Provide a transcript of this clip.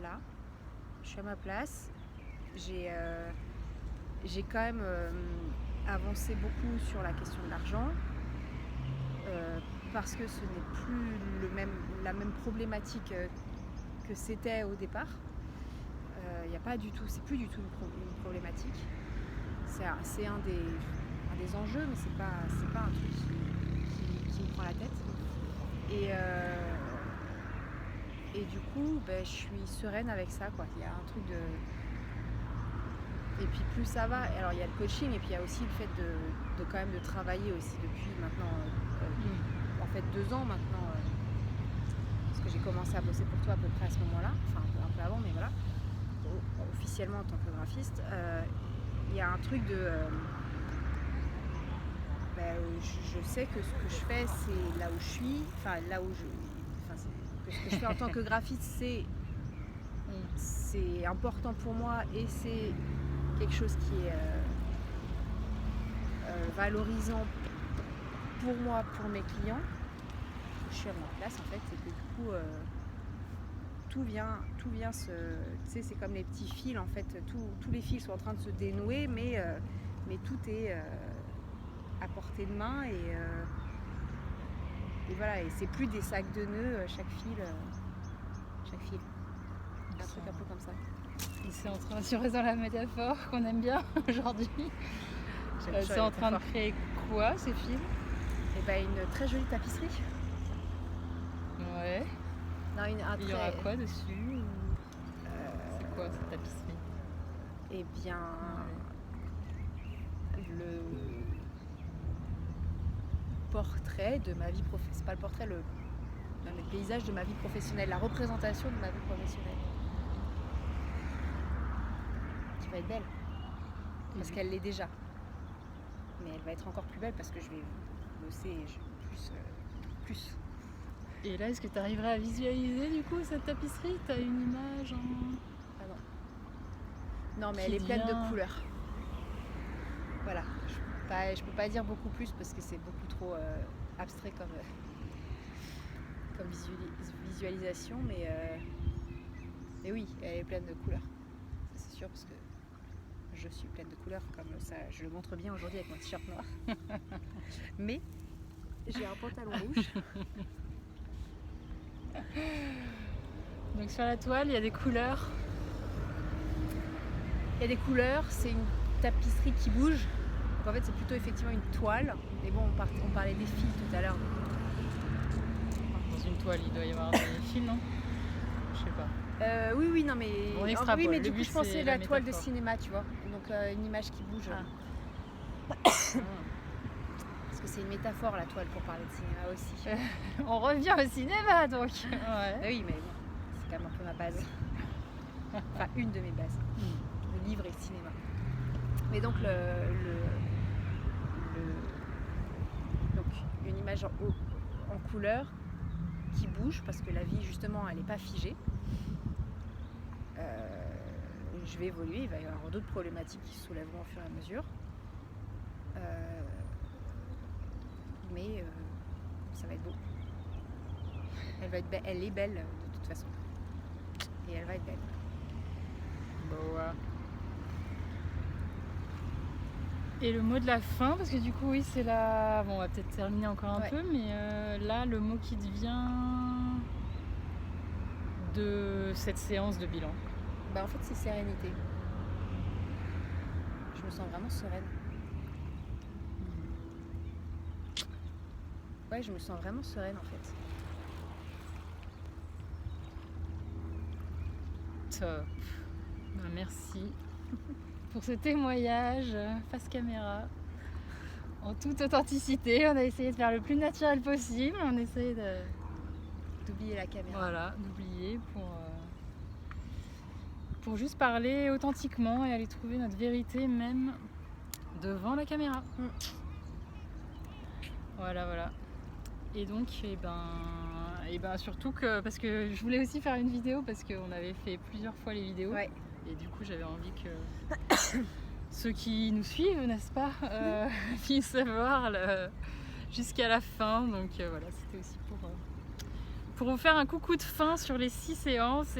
voilà, je suis à ma place. J'ai quand même avancé beaucoup sur la question de l'argent parce que ce n'est plus la même problématique que c'était au départ. Il y a pas du tout, c'est plus du tout une problématique. C'est un des enjeux, mais c'est pas un truc qui me prend la tête. Et du coup, je suis sereine avec ça, quoi. Il y a un truc de... Et puis plus ça va, alors il y a le coaching et puis il y a aussi le fait de quand même de travailler aussi depuis maintenant, en fait 2 ans maintenant, parce que j'ai commencé à bosser pour toi à peu près à ce moment-là, enfin un peu avant, mais voilà, officiellement en tant que graphiste. Il y a un truc de... je sais que ce que je fais, c'est là où je suis, que ce que je fais en tant que graphiste, c'est important pour moi et c'est quelque chose qui est valorisant pour moi, pour mes clients. Je suis à ma place en fait, c'est que du coup tout vient se... Tu sais, c'est comme les petits fils en fait, tous les fils sont en train de se dénouer, mais tout est à portée de main et voilà, et c'est plus des sacs de nœuds chaque fil. Un truc un peu comme ça. Et c'est en train, si on reste dans la métaphore qu'on aime bien aujourd'hui, c'est en train de créer quoi ces fils? Une très jolie tapisserie. Ouais. Non, il y aura quoi dessus? C'est quoi cette tapisserie? Eh bien, le portrait de ma vie professionnelle. C'est pas le portrait, le paysage de ma vie professionnelle, la représentation de ma vie professionnelle. Qui va être belle. Parce qu'elle l'est déjà. Mais elle va être encore plus belle parce que je vais bosser plus. Et là, est-ce que tu arriverais à visualiser du coup cette tapisserie? Tu as une image Ah non. Non, mais elle est pleine de couleurs. Voilà. Je peux pas dire beaucoup plus parce que c'est beaucoup trop abstrait comme visualisation, mais oui, elle est pleine de couleurs. Ça, c'est sûr, parce que je suis pleine de couleurs, comme ça, je le montre bien aujourd'hui avec mon t-shirt noir. Mais j'ai un pantalon rouge. Donc sur la toile, il y a des couleurs. Il y a des couleurs, c'est une tapisserie qui bouge. Donc en fait, c'est plutôt effectivement une toile. Mais bon, on parlait des fils tout à l'heure. Dans une toile, il doit y avoir des fils, non? Je sais pas. Oui, non, mais... On extrapole. Oui, mais du coup, je pensais la toile de cinéma, tu vois. Donc une image qui bouge. Parce que c'est une métaphore, la toile, pour parler de cinéma aussi. On revient au cinéma, donc. Ouais. Oui, mais bon, c'est quand même un peu ma base. Enfin, une de mes bases. Le livre et le cinéma. Mais donc, donc une image en couleur qui bouge, parce que la vie, justement, elle n'est pas figée. Je vais évoluer, il va y avoir d'autres problématiques qui se soulèveront au fur et à mesure. Mais ça va être beau. Elle est belle de toute façon. Et elle va être belle. Bon, ouais. Et le mot de la fin, parce que du coup, oui, c'est la... Bon, on va peut-être terminer encore un peu, mais là, le mot qui te vient de cette séance de bilan. En fait, c'est sérénité. Je me sens vraiment sereine. Ouais, je me sens vraiment sereine en fait. Top. Merci pour ce témoignage face caméra, en toute authenticité. On a essayé de faire le plus naturel possible. On essaye d'oublier la caméra. Voilà, d'oublier pour juste parler authentiquement et aller trouver notre vérité même devant la caméra. Voilà. Et donc, surtout que, parce que je voulais aussi faire une vidéo parce qu'on avait fait plusieurs fois les vidéos. Ouais. Et du coup, j'avais envie que ceux qui nous suivent, n'est-ce pas, puissent voir jusqu'à la fin. Donc voilà, c'était aussi pour vous faire un coucou de fin sur les 6 séances.